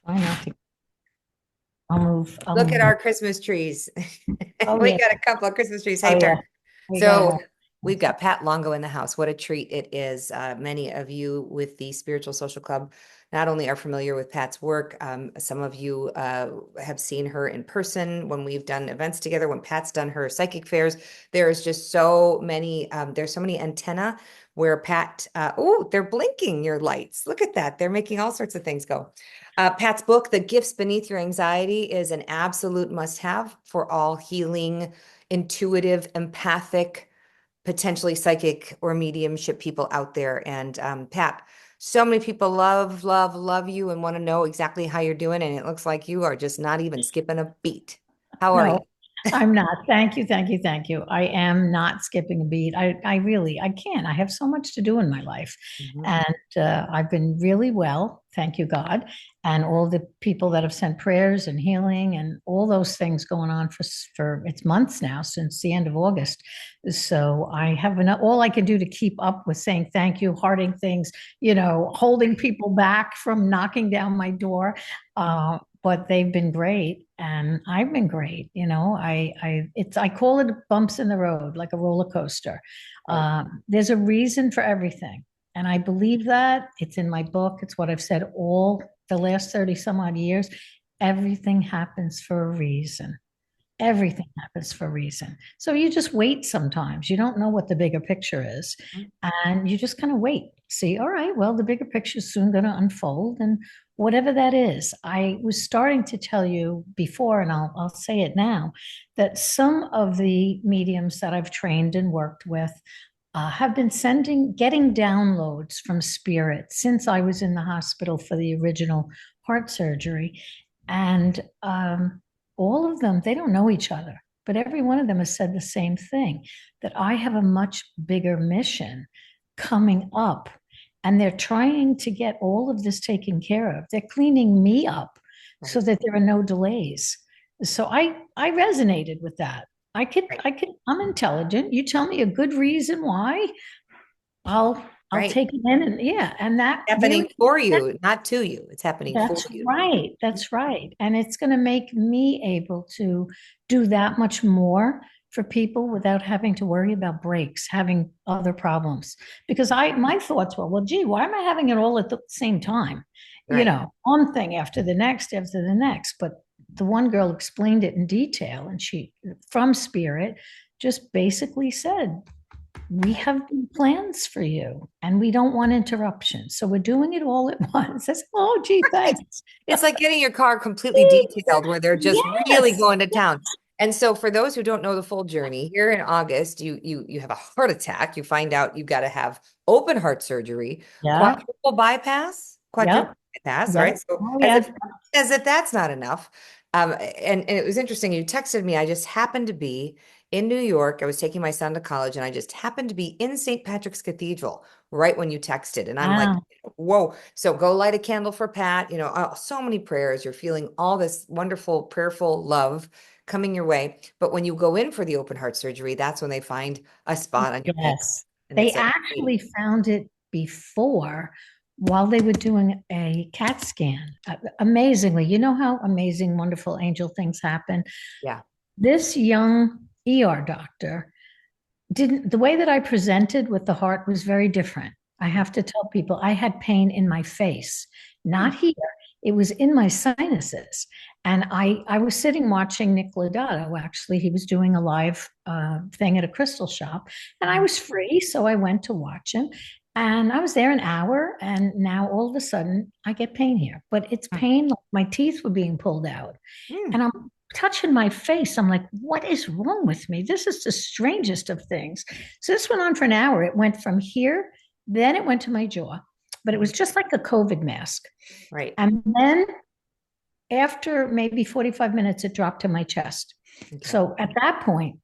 Try not to. I'll move. I'll Look at move. our Christmas trees. Oh We yeah. got a couple of Christmas trees. Oh Hey, yeah. Turk. We got So it. we've got Pat Longo in the house. What a treat it is. Many of you with the Spiritual Social Club not only are familiar with Pat's work, some of you have seen her in person when we've done events together, when Pat's done her psychic fairs. There's just so many, there's so many antenna where Pat, oh, they're blinking your lights. Look at that. They're making all sorts of things go. Pat's book, The Gifts Beneath Your Anxiety, is an absolute must-have for all healing, intuitive, empathic, potentially psychic or mediumship people out there. And Pat, so many people love, love, love you and want to know exactly how you're doing. And it looks like you are just not even skipping a beat. How are you? No, I'm not. Thank you, thank you, thank you. I am not skipping a beat. I really, I can't. I have so much to do in my life, Mhm. and I've been really well, thank you, God, and all the people that have sent prayers and healing and all those things going on for it's months now since the end of August. So I have enough. All I can do to keep up with saying thank you, hearting things, holding people back from knocking down my door. But they've been great and I've been great. I call it bumps in the road, like a roller coaster. Right. There's a reason for everything. And I believe that it's in my book. It's what I've said all the last 30 some odd years. Everything happens for a reason. Everything happens for a reason. So you just wait sometimes. You don't know what the bigger picture is. And you just kind of wait. See, all right, well, the bigger picture is soon going to unfold. And whatever that is, I was starting to tell you before, and I'll say it now, that some of the mediums that I've trained and worked with have been getting downloads from spirit since I was in the hospital for the original heart surgery. And all of them, they don't know each other, but every one of them has said the same thing, that I have a much bigger mission coming up. And they're trying to get all of this taken care of. They're cleaning me up so Right. that there are no delays. So I resonated with that. Right. I'm intelligent. You tell me a good reason why, I'll I'll Right. take it in, and yeah, and that Happening really, for you, not to you. It's happening for that's you. right. That's right. And it's going to make me able to do that much more for people without having to worry about breaks, having other problems. Because my thoughts were, well, gee, why am I having it all at the same time? Right. One thing after the next, after the next. But the one girl explained it in detail, and she, from Spirit, just basically said, we have plans for you and we don't want interruptions. So we're doing it all at once. I said, oh, gee, Right. thanks. It's like getting your car completely detailed where they're just really Yes. going to town. And so for those who don't know the full journey, here in August, you have a heart attack. You find out you've got to have open heart surgery, Yeah. quadruple Yep. bypass, Yep. right? So Oh, yeah. as if that's not enough. And it was interesting. You texted me. I just happened to be in New York. I was taking my son to college, and I just happened to be in St. Patrick's Cathedral right when you texted. And I'm like, Wow. whoa. So go light a candle for Pat. Oh, so many prayers. You're feeling all this wonderful, prayerful love coming your way. But when you go in for the open heart surgery, that's when they find a spot on your pancreas. Yes. And They it's like, hey, actually found it before while they were doing a CAT scan. Amazingly, you know how amazing, wonderful angel things happen. yeah. This young ER doctor didn't, the way that I presented with the heart was very different. I have to tell people I had pain in my face, Hmm. not here. It was in my sinuses. And I was sitting watching Nick Lodato. Actually, he was doing a live thing at a crystal shop, and I was free. So I went to watch him. And I was there an hour. And now all of a sudden, I get pain here. But it's pain like my teeth were being pulled out. Hmm. And I'm touching my face. I'm like, what is wrong with me? This is the strangest of things. So this went on for an hour. It went from here, then it went to my jaw, but it was just like a COVID mask. Right. And then after maybe 45 minutes, it dropped to my chest. Okay. So at that point,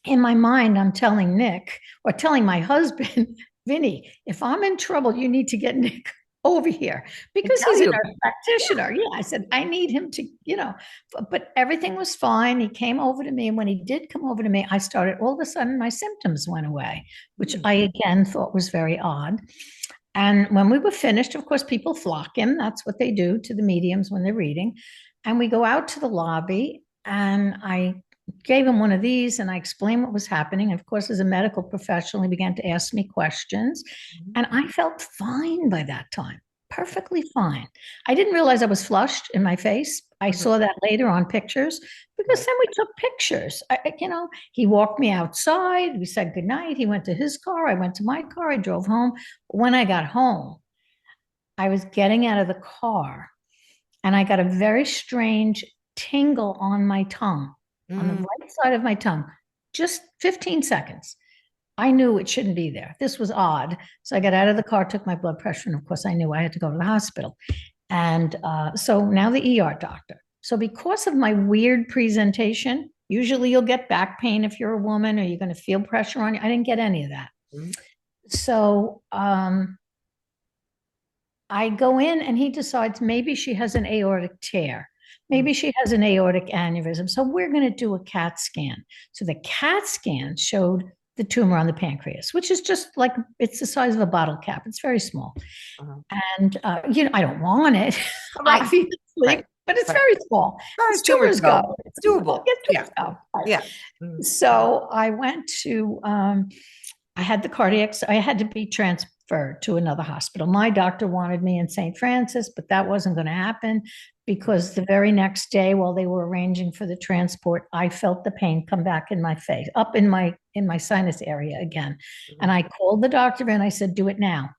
in my mind, I'm telling Nick or telling my husband, Vinny, if I'm in trouble, you need to get Nick over here I because tell he's a you. nurse practitioner. Yeah, I said, I need him to. But everything was fine. He came over to me. And when he did come over to me, I started, all of a sudden, my symptoms went away, which Hmm. I again thought was very odd. And when we were finished, of course, people flock in. That's what they do to the mediums when they're reading. And we go out to the lobby, and I gave him one of these and I explained what was happening. And of course, as a medical professional, he began to ask me questions. And I felt fine by that time, perfectly fine. I didn't realize I was flushed in my face. I saw that later on pictures because Right. then we took pictures. He walked me outside. We said goodnight. He went to his car. I went to my car. I drove home. When I got home, I was getting out of the car and I got a very strange tingle on my tongue, on the Mm, right side of my tongue, just 15 seconds. I knew it shouldn't be there. This was odd. So I got out of the car, took my blood pressure, and of course, I knew I had to go to the hospital. And so now the ER doctor. So because of my weird presentation, usually you'll get back pain if you're a woman or you're going to feel pressure on you. I didn't get any of that. mm, So I go in and he decides maybe she has an aortic tear. mm. Maybe she has an aortic aneurysm. So we're going to do a CAT scan. So the CAT scan showed the tumor on the pancreas, which is just like it's the size of a bottle cap. It's very small. Uh-huh. And, I don't want it, Right. obviously, Right. but it's Right. very small. As far as It's tumors tumors go. go, it's doable. Get Yeah. tumors go. Right. Yeah. Mm, So I went to, I had the cardiac, I had to be transferred to another hospital. My doctor wanted me in St. Francis, but that wasn't going to happen because the very next day while they were arranging for the transport, I felt the pain come back in my face, up in my sinus area again. And mhm. I called the doctor and I said, do it now.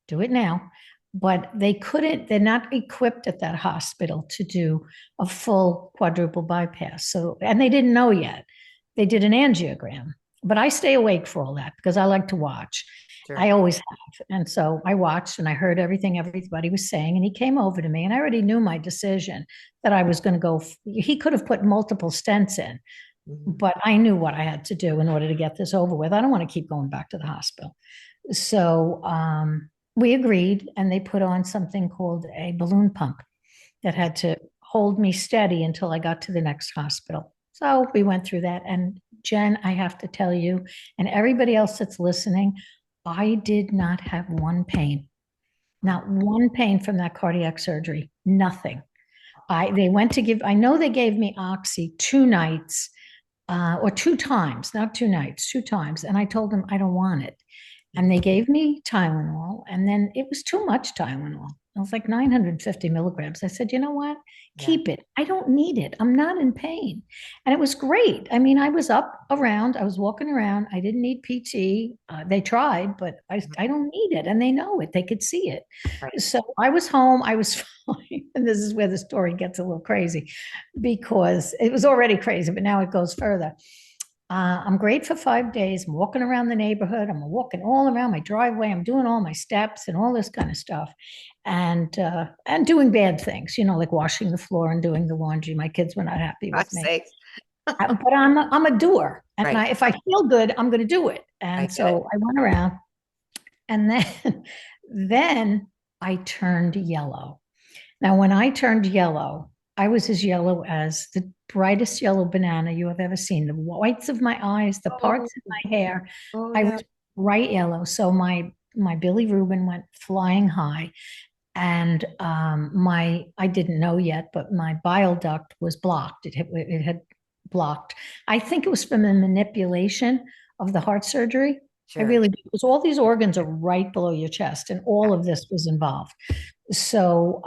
Do it now. But they couldn't, they're not equipped at that hospital to do a full quadruple bypass. So, and they didn't know yet. They did an angiogram, but I stay awake for all that because I like to watch. Sure. I always have. And so I watched and I heard everything everybody was saying. And he came over to me and I already knew my decision that I was going to go. He could have put multiple stents in, Mhm. but I knew what I had to do in order to get this over with. I don't want to keep going back to the hospital. So we agreed and they put on something called a balloon pump that had to hold me steady until I got to the next hospital. So we went through that. And Jen, I have to tell you, and everybody else that's listening, I did not have one pain, not one pain from that cardiac surgery, nothing. They went to give, I know they gave me Oxy 2 nights or 2 times, not 2 nights, 2 times. And I told them I don't want it. And they gave me Tylenol, and then it was too much Tylenol. It was like 950 milligrams. I said, you know what? Yeah. Keep it. I don't need it. I'm not in pain. And it was great. I mean, I was up around, I was walking around. I didn't need PT. They tried, but I don't need it. And they know it. They could see it. Right. So I was home. I was fine. And this is where the story gets a little crazy because it was already crazy, but now it goes further. I'm great for 5 days. I'm walking around the neighborhood. I'm walking all around my driveway. I'm doing all my steps and all this kind of stuff, and doing bad things, like washing the floor and doing the laundry. My kids were not happy with God's me, sakes. but I'm a doer, and Right. if I feel good, I'm going to do it. I And get it. so I went around, and then then I turned yellow. Now, when I turned yellow, I was as yellow as the brightest yellow banana you have ever seen. The whites of my eyes, the Oh, parts of my hair, oh I yeah. was bright yellow. So my Billy Rubin went flying high, and I didn't know yet, but my bile duct was blocked. It had blocked. I think it was from the manipulation of the heart surgery. I Sure. really do, because all these organs are right below your chest, and all of this was involved. So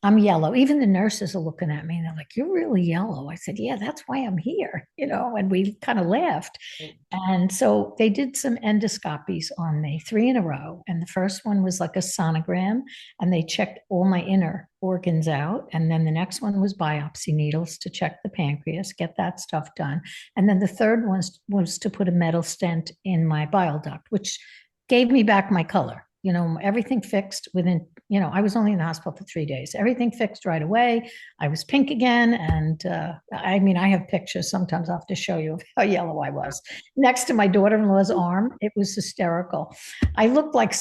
I'm yellow. Even the nurses are looking at me and they're like, you're really yellow. I said, yeah, that's why I'm here, and we kind of laughed. Right. And so they did some endoscopies on me, 3 in a row. And the first one was like a sonogram, and they checked all my inner organs out. And then the next one was biopsy needles to check the pancreas, get that stuff done. And then the third one was to put a metal stent in my bile duct, which gave me back my color. Everything fixed within, I was only in the hospital for 3 days. Everything fixed right away. I was pink again. And I mean, I have pictures. Sometimes I'll have to show you how yellow I was. Next to my daughter-in-law's arm, it was hysterical. I looked like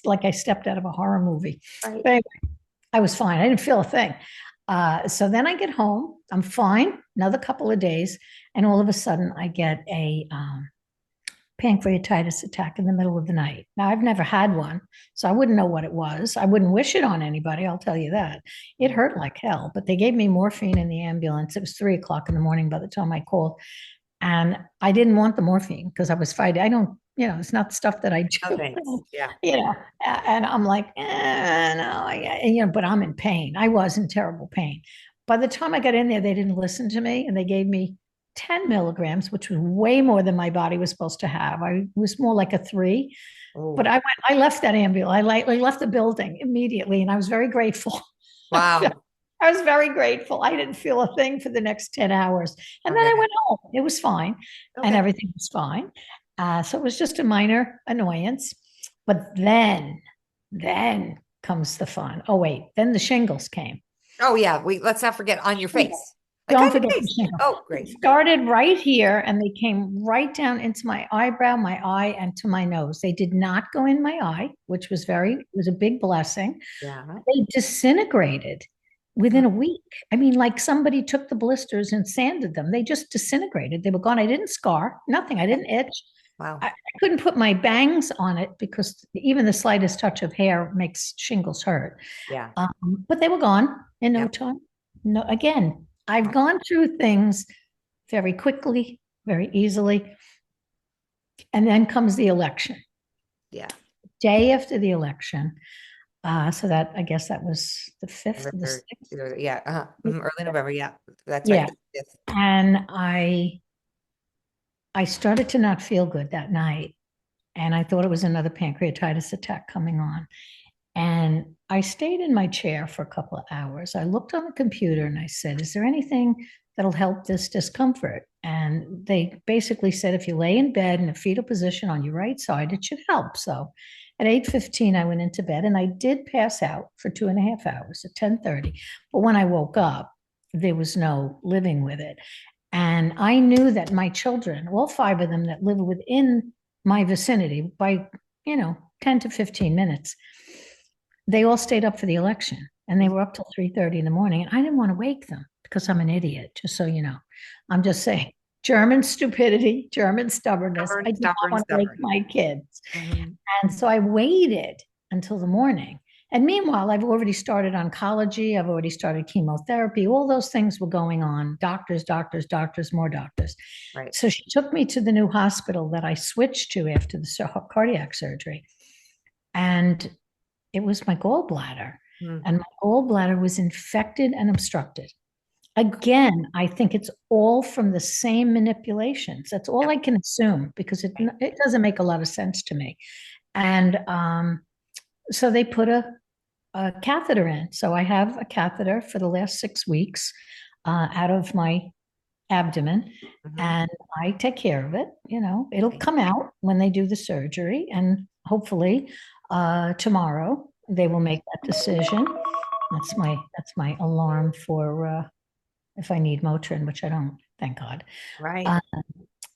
like I stepped out of a horror movie. Right. But anyway, I was fine. I didn't feel a thing. So then I get home. I'm fine. Another couple of days. And all of a sudden I get pancreatitis attack in the middle of the night. Now, I've never had one, so I wouldn't know what it was. I wouldn't wish it on anybody, I'll tell you that. It hurt like hell, but they gave me morphine in the ambulance. It was 3 o'clock in the morning by the time I called. And I didn't want the morphine because I was fighting. I don't, it's not stuff that I Oh, do, thanks. Yeah. and I'm like, no, but I'm in pain. I was in terrible pain. By the time I got in there, they didn't listen to me and they gave me 10 milligrams, which was way more than my body was supposed to have. I was more like a 3, but Oh, I left that ambulance. I left the building immediately and I was very grateful. wow. I was very grateful. I didn't feel a thing for the next 10 hours. And then Okay. I went home. It was fine and Okay. everything was fine. So it was just a minor annoyance. But then comes the fun. Oh, wait, then the shingles came. Oh yeah. Let's not forget on your face. Like Don't on your forget the face. shingles. Oh, It great. started right here and they came right down into my eyebrow, my eye, and to my nose. They did not go in my eye, which was it was a big blessing. Yeah. They disintegrated Mm, within a week. I mean, like somebody took the blisters and sanded them. They just disintegrated. They were gone. I didn't scar, nothing. I didn't itch. wow. I couldn't put my bangs on it because even the slightest touch of hair makes shingles hurt. Yeah. But they were gone in no Yep. time. No, again, I've gone through things very quickly, very easily. And then comes the election. Yeah. Day after the election. So that, I guess that was the 5th or the November, 6th. yeah. Early November. Yeah. That's right. Yeah. The 5th. And I started to not feel good that night. And I thought it was another pancreatitis attack coming on. And I stayed in my chair for a couple of hours. I looked on the computer and I said, is there anything that'll help this discomfort? And they basically said, if you lay in bed in a fetal position on your right side, it should help. So at 8:15, I went into bed and I did pass out for 2.5 hours at 10:30. But when I woke up, there was no living with it. And I knew that my children, all 5 of them that live within my vicinity by, 10 to 15 minutes, they all stayed up for the election and they were up till 3:30 in the morning. And I didn't want to wake them because I'm an idiot, just so you know. I'm just saying, German stupidity, German stubbornness. Stubborn, I did not stubborn, want to wake stubborn. my kids. Mhm. And so I waited until the morning. And meanwhile, I've already started oncology. I've already started chemotherapy. All those things were going on. Doctors, doctors, doctors, more doctors. Right. So she took me to the new hospital that I switched to after the cardiac surgery. And it was my gallbladder. Mm. And my gallbladder was infected and obstructed. Again, I think it's all from the same manipulations. That's all Yep. I can assume because it doesn't make a lot of sense to me. And so they put a catheter in. So I have a catheter for the last 6 weeks out of my abdomen, Mhm. and I take care of it. It'll come out when they do the surgery, and hopefully tomorrow they will make that decision. That's my alarm for if I need Motrin, which I don't, thank God. Right. Uh,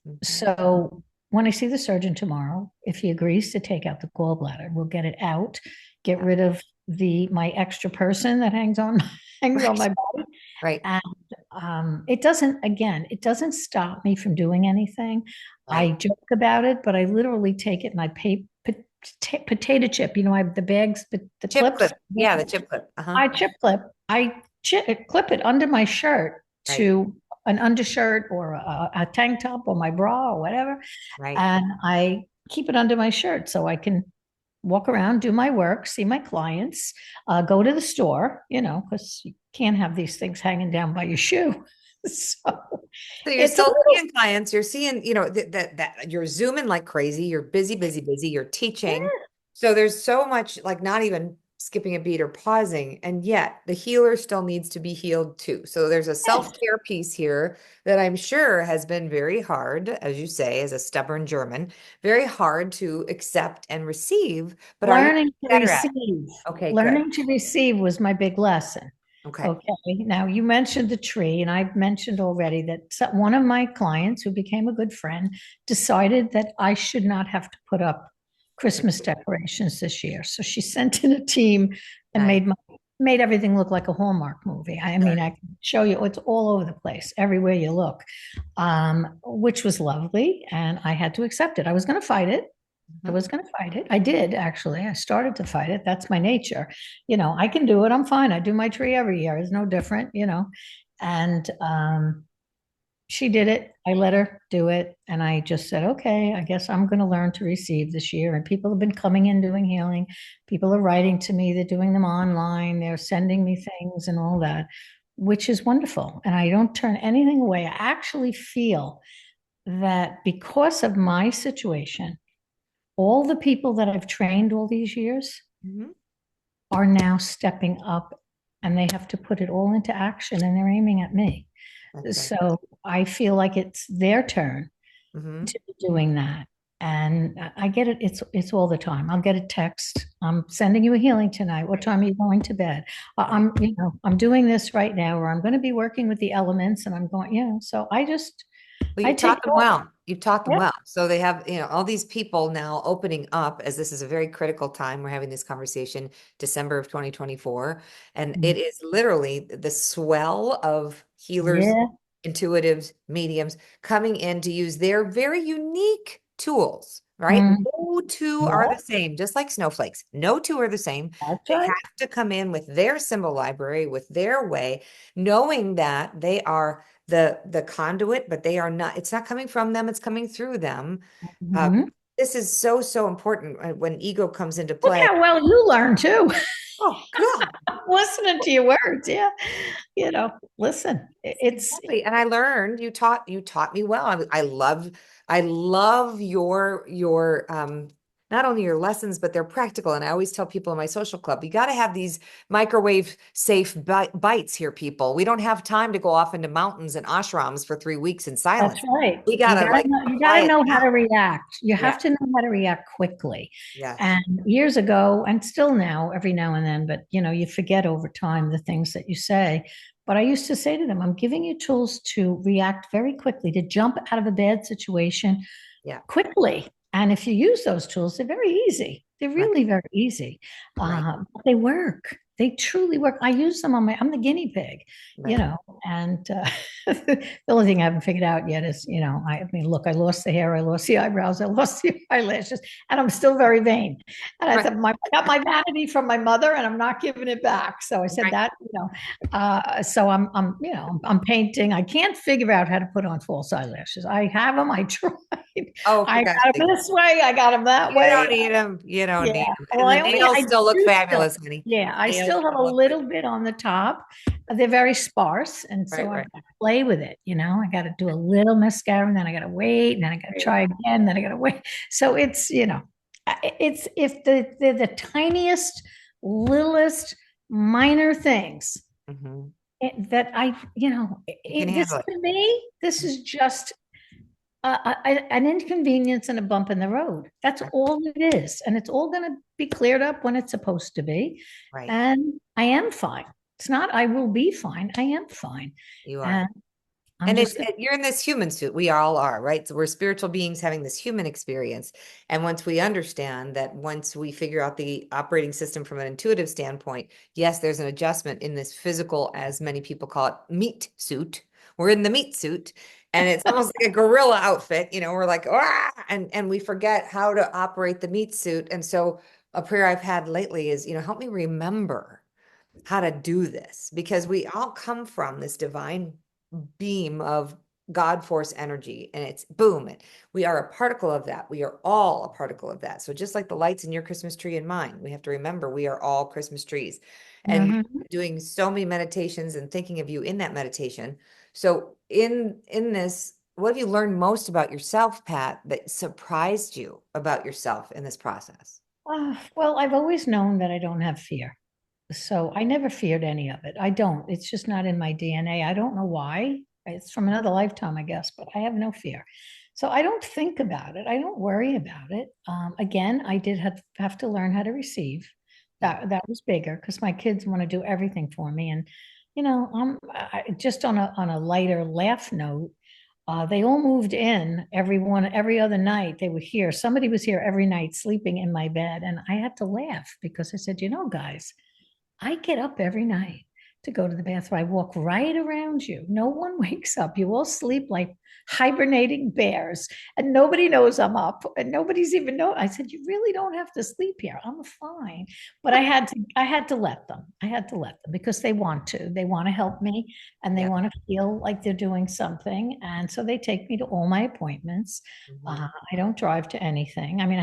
Mhm. so when I see the surgeon tomorrow, if he agrees to take out the gallbladder, we'll get it out, get Yeah. rid of my extra person that hangs on hangs on Right. my body. Right. And it doesn't stop me from doing anything. I Right. joke about it, but I literally take it and I pay potato chip. I have the bags, the Chip clips. clip. Yeah, the chip clip. Uh-huh. I chip clip. Clip it under my shirt Right. to an undershirt or a tank top or my bra or whatever, Right. and I keep it under my shirt so I can walk around, do my work, see my clients, go to the store, because you can't have these things hanging down by your shoe. So So you're it's a still little, seeing clients, you're seeing, that you're zooming like crazy, you're busy, busy, busy, you're teaching. So there's so much like not even skipping a beat or pausing, and yet the healer still needs to be healed too. So there's a yes, self-care piece here that I'm sure has been very hard, as you say, as a stubborn German, very hard to accept and receive, but are you learning to better at it? receive. Okay, good. Learning to receive was my big lesson. Okay. Okay. Now you mentioned the tree, and I've mentioned already that one of my clients who became a good friend decided that I should not have to put up Christmas decorations this year. So she sent in a team and Nice. made everything look like a Hallmark movie. I mean, I can show you, it's all over the place, everywhere you look, which was lovely. And I had to accept it. I was going to fight it. I Mhm. was going to fight it. I did actually. I started to fight it. That's my nature. I can do it. I'm fine. I do my tree every year. It's no different. And she did it. I let her do it. And I just said, okay, I guess I'm going to learn to receive this year. And people have been coming in doing healing. People are writing to me. They're doing them online. They're sending me things and all that, which is wonderful. And I don't turn anything away. I actually feel that because of my situation, all the people that I've trained all these years Mhm. are now stepping up and they have to put it all into action and they're aiming at me. That's right. So I feel like it's their turn Mhm. to be doing that. And I get it. It's all the time. I'll get a text. I'm sending you a healing tonight. What time are you going to bed? Right. I'm doing this right now, or I'm going to be working with the elements, and I'm going. So Well, I you've take taught it them all. well. You've taught them Yep. well. So they have, all these people now opening up as this is a very critical time. We're having this conversation December of 2024. And it is literally the swell of healers, Yeah. intuitives, mediums coming in to use their very unique tools, right? Mm, No two are yeah. the same, just like snowflakes. No two are the same. That's They right. have to come in with their symbol library, with their way, knowing that they are the conduit, but they are not, it's not coming from them, it's coming through them. Uh, Mhm. this is so, so important when ego comes into Look play. how well you learn too. Oh, God. Listening to your words. Yeah. Listen, it's Exactly. And I learned you taught me well. I love your not only your lessons, but they're practical. And I always tell people in my social club, you got to have these microwave safe bites here, people. We don't have time to go off into mountains and ashrams for 3 weeks in That's silence. right. We You gotta gotta like know, you apply gotta it know how now. to react. You Yeah. have to know how to react quickly. Yes. And years ago, and still now, every now and then, but you forget over time the things that you say. But I used to say to them, I'm giving you tools to react very quickly, to jump out of a bad situation Yeah. quickly. And if you use those tools, they're very easy. They're Right. really very easy. Right. But they work. They truly work. I use them I'm the guinea pig, Right. and the only thing I haven't figured out yet is, I mean, look, I lost the hair, I lost the eyebrows, I lost the eyelashes, and I'm still very vain. And I Right. said, I got my vanity from my mother, and I'm not giving it back. So I said Right. that, so I'm painting. I can't figure out how to put on false eyelashes. I have them. I tried. Oh, for I gosh got sake. them this way. I got them that You don't way. need them. You don't Yeah. need them. Well, And the I nails still look do still. fabulous, honey. Yeah, I Nails still have a still look great. little bit on the top. They're very sparse, and so Right, I've right. got to play with it. I got to do a little mascara, and then I got to wait, and then I got to Right. try again, then I got to wait. So it's if they're the tiniest, littlest, minor things Mhm. that You can this handle it. to me, this is just an inconvenience and a bump in the road. That's Right. all it is. And it's all going to be cleared up when it's supposed to be. Right. And I am fine. It's not, I will be fine. I am fine. You are. And I'm And just, you're in this human suit. We all are, right? So we're spiritual beings having this human experience. And once we understand that, once we figure out the operating system from an intuitive standpoint, yes, there's an adjustment in this physical, as many people call it, meat suit. We're in the meat suit, and it's almost like a gorilla outfit. We're like, ah, and we forget how to operate the meat suit. And so a prayer I've had lately is, help me remember how to do this, because we all come from this divine beam of God force energy, and it's boom. We are a particle of that. We are all a particle of that. So just like the lights in your Christmas tree and mine, we have to remember we are all Christmas trees. And Mhm. doing so many meditations and thinking of you in that meditation. So in this, what have you learned most about yourself, Pat, that surprised you about yourself in this process? Well, I've always known that I don't have fear. So I never feared any of it. I don't. It's just not in my DNA. I don't know why. It's from another lifetime, I guess, but I have no fear. So I don't think about it. I don't worry about it. Again, I did have to learn how to receive. Yeah. That was bigger because my kids want to do everything for me. And just on a lighter laugh note. They all moved in every other night. They were here. Somebody was here every night sleeping in my bed. And I had to laugh because I said, guys, I get up every night to go to the bathroom. I walk right around you. No one wakes up. You all sleep like hibernating bears, and nobody knows I'm up, and nobody's even know. I said, "You really don't have to sleep here. I'm fine." But I had to let them. I had to let them because they want to. They want to help me, and they Yep. want to feel like they're doing something. And so they take me to all my appointments. Mhm. I don't drive to anything. I mean,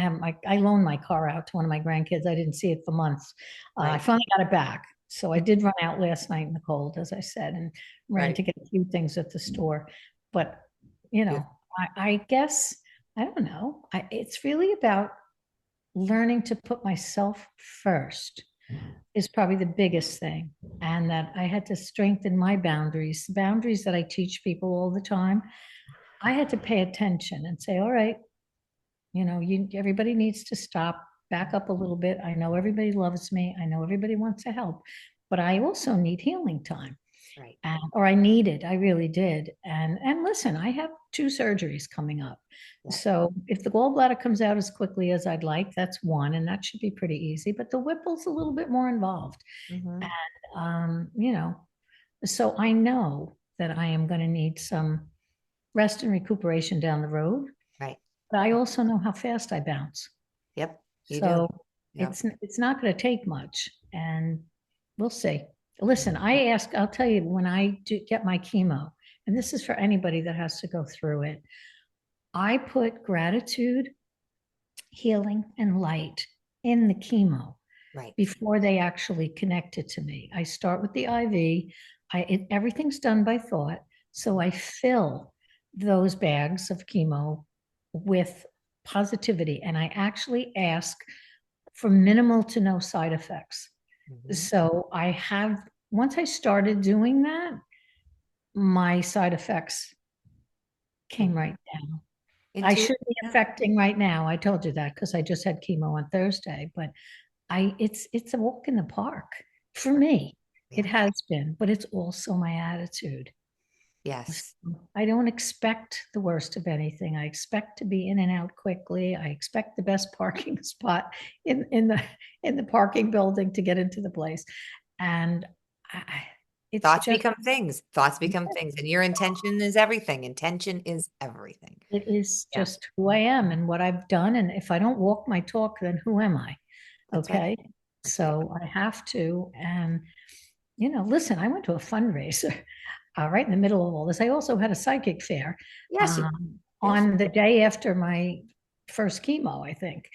I loaned my car out to one of my grandkids. I didn't see it for months. I Right. finally got it back. So I did run out last night in the cold, as I said, and ran Right. to get a few things at the store. But, you Yeah. know, I guess, I don't know. It's really about learning to put myself first is probably the biggest thing. And that I had to strengthen my boundaries, the boundaries that I teach people all the time. I had to pay attention and say, all right, everybody needs to stop, back up a little bit. I know everybody loves me. I know everybody wants to help, but I also need healing time. Right. Or I needed, I really did. And listen, I have two surgeries coming up. Yeah. So if the gallbladder comes out as quickly as I'd like, that's one, and that should be pretty easy. But the Whipple's a little bit more involved. Hmm. And so I know that I am going to need some rest and recuperation down the road. Right. But I also know how fast I bounce. Yep. You do. So Yep. it's not going to take much, and we'll see. Listen, I'll tell you, when I do get my chemo, and this is for anybody that has to go through it, I put gratitude, healing, and light in the chemo Right. before they actually connect it to me. I start with the IV. Everything's done by thought, so I fill those bags of chemo with positivity, and I actually ask for minimal to no side effects. Hmm. So once I started doing that, my side effects came Hmm. right down. I Intuitive. should be Yeah. affecting right now. I told you that because I just had chemo on Thursday, but it's a walk in the park for Right. me. It Yeah. has been, but it's also my attitude. Yes. I don't expect the worst of anything. I expect to be in and out quickly. I expect the best parking spot in the parking building to get into the place. And I, it's Thoughts just become things. Thoughts become things. And your intention is everything. Intention is everything. it is Yeah. just who I am and what I've done. And if I don't walk my talk, then who am I? That's right. Okay. That's right. So I have to. And listen, I went to a fundraiser right in the middle of all this. I also had a psychic fair Yes. Yes. on the day after my first chemo, I think.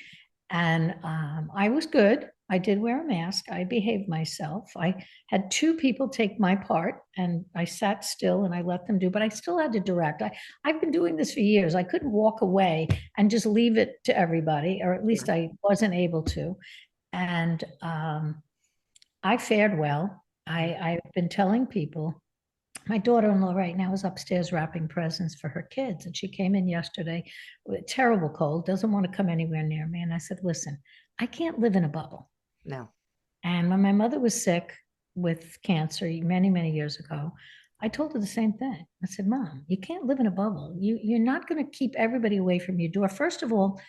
And I was good. I did wear a mask. I behaved myself. I had two people take my part, and I sat still and I let them do, but I still had to direct. I've been doing this for years. I couldn't walk away and just leave it to everybody, or at Yeah. least I wasn't able to. And I fared well. I've been telling people, my daughter-in-law right now is upstairs wrapping presents for her kids, and she came in yesterday with a terrible cold, doesn't want to come anywhere near me. And I said, listen, I can't live in a bubble. No. And when my mother was sick with cancer many, many years ago, I told her the same thing. I said, Mom, you can't live in a bubble. You're not going to keep everybody away from your door. First of all,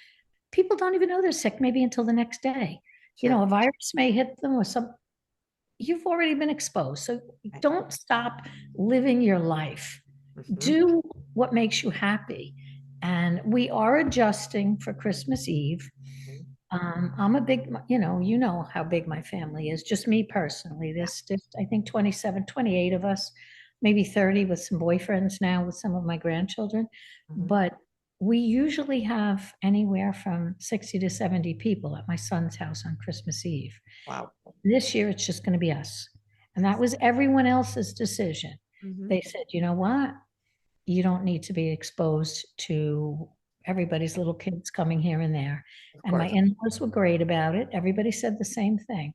people don't even know they're sick maybe until the next day. True. A virus may hit them or some, you've already been exposed. So Right. don't stop living your life. Hmm. Do what makes you happy. And we are adjusting for Christmas Eve. I'm a big, you know how big my family is, just me personally. Yeah. There's, I think, 27, 28 of us, maybe 30 with some boyfriends now with some of my grandchildren. Hmm. But we usually have anywhere from 60 to 70 people at my son's house on Christmas Eve. Wow. This year, it's just going to be us. And that was everyone else's decision. Hmm. They said, you know what? You don't need to be exposed to everybody's little kids coming here and there. Of And my course. in-laws were great about it. Everybody said the same thing.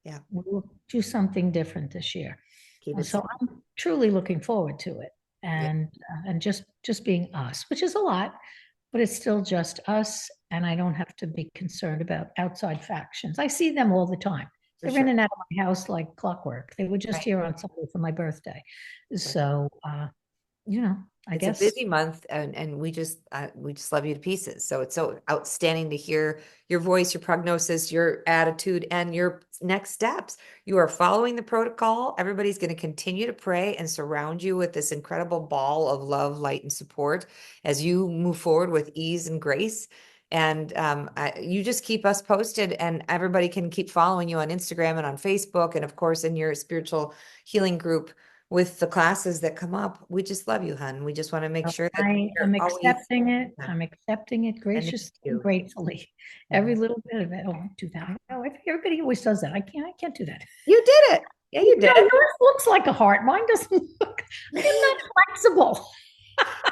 Yeah. We'll do something different this year. Keep And it so simple. I'm truly looking forward to it. Yeah. And just being us, which is a lot, but it's still just us. And I don't have to be concerned about outside factions. I see them all the time. For They're in sure. and out of my house like clockwork. They were just Right. here on Sunday for my birthday. Right. So I It's a guess. busy month, and we just love you to pieces. So it's so outstanding to hear your voice, your prognosis, your attitude, and your next steps. You are following the protocol. Everybody's going to continue to pray and surround you with this incredible ball of love, light, and support as you move forward with ease and grace. And you just keep us posted, and everybody can keep following you on Instagram and on Facebook, and of course in your spiritual healing group with the classes that come up. We just love you, hun. We just want to make sure that I you're am always accepting it. I'm accepting it sending graciously and you. gratefully. Every Mhm. little bit of it. Oh, don't do that. No, everybody always does that. I can't do that. You did it. Yeah, you did it. Yours looks like a heart. Mine doesn't look. I'm not flexible.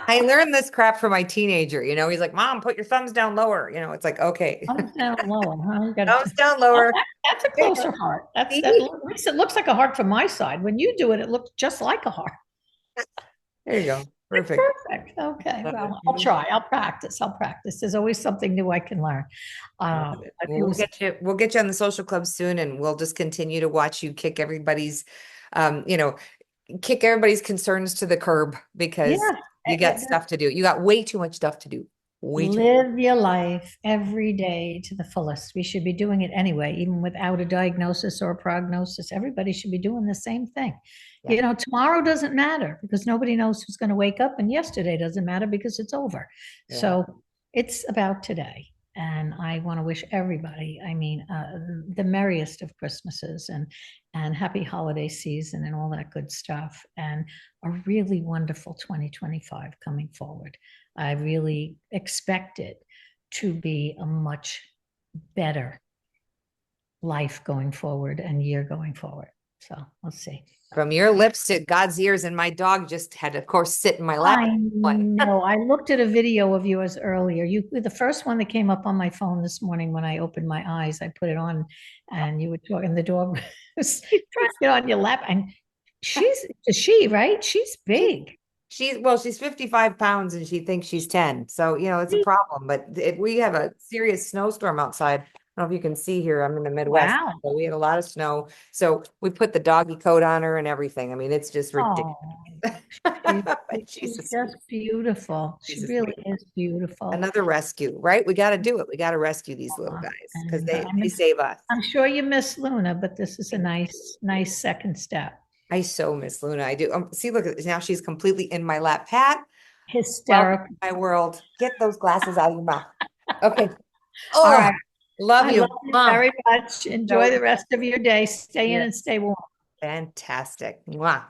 I learned this crap from my teenager. He's like, Mom, put your thumbs down lower. It's like, okay, Thumbs down lower, huh? You got thumbs to. down Oh, lower. that's a closer heart. At See? least it looks like a heart from my side. When you do it, it looks just like a heart. There you go. It's Perfect. perfect. Okay. Love it. Well, I'll try. I'll practice. I'll practice. There's always something new I can learn. Love it. But Well, it we'll was, get you, we'll get you on the social club soon, and we'll just continue to watch you kick everybody's, um, you know, kick everybody's concerns to the curb because yeah. you got stuff to do. You got way too much stuff to do. Way too. Live your life every day to the fullest. We should be doing it anyway, even without a diagnosis or a prognosis. Everybody should be doing the same thing. Yeah. Tomorrow doesn't matter because nobody knows who's going to wake up, and yesterday doesn't matter because it's over. Yeah. So it's about today. And I want to wish everybody, the merriest of Christmases and happy holiday season and all that good stuff, and a really wonderful 2025 coming forward. I really expect it to be a much better life going forward and year going forward. So let's see. From your lips to God's ears, and my dog just had, of course, sit in my lap. I know. I looked at a video of yours earlier. You were the first one that came up on my phone this morning when I opened my eyes. I put it on, and you were talking. The dog was trying to get on your lap, and right? She's She, big. she's 55 pounds and she thinks she's 10. So, it's a problem, but we have a serious snowstorm outside. I don't know if you can see here. I'm in the Midwest, Wow. so we had a lot of snow. So we put the doggy coat on her and everything. I mean, it's just ridiculous. Oh, she's, She's a she's just beautiful. she's She a really sweet is beautiful. another rescue, right? We got to do it. We got to rescue these little guys because And they save us. I'm sure you miss Luna, but this is a nice second step. I so miss Luna. I do. See, look at this. Now she's completely in my lap. Pat, welcome Hysterical. to my world. Get those glasses out of your mouth. Okay. All Oh, right. love I you. love you very much. Enjoy So the rest of your day. Stay in yeah, and stay warm. fantastic. Mwah.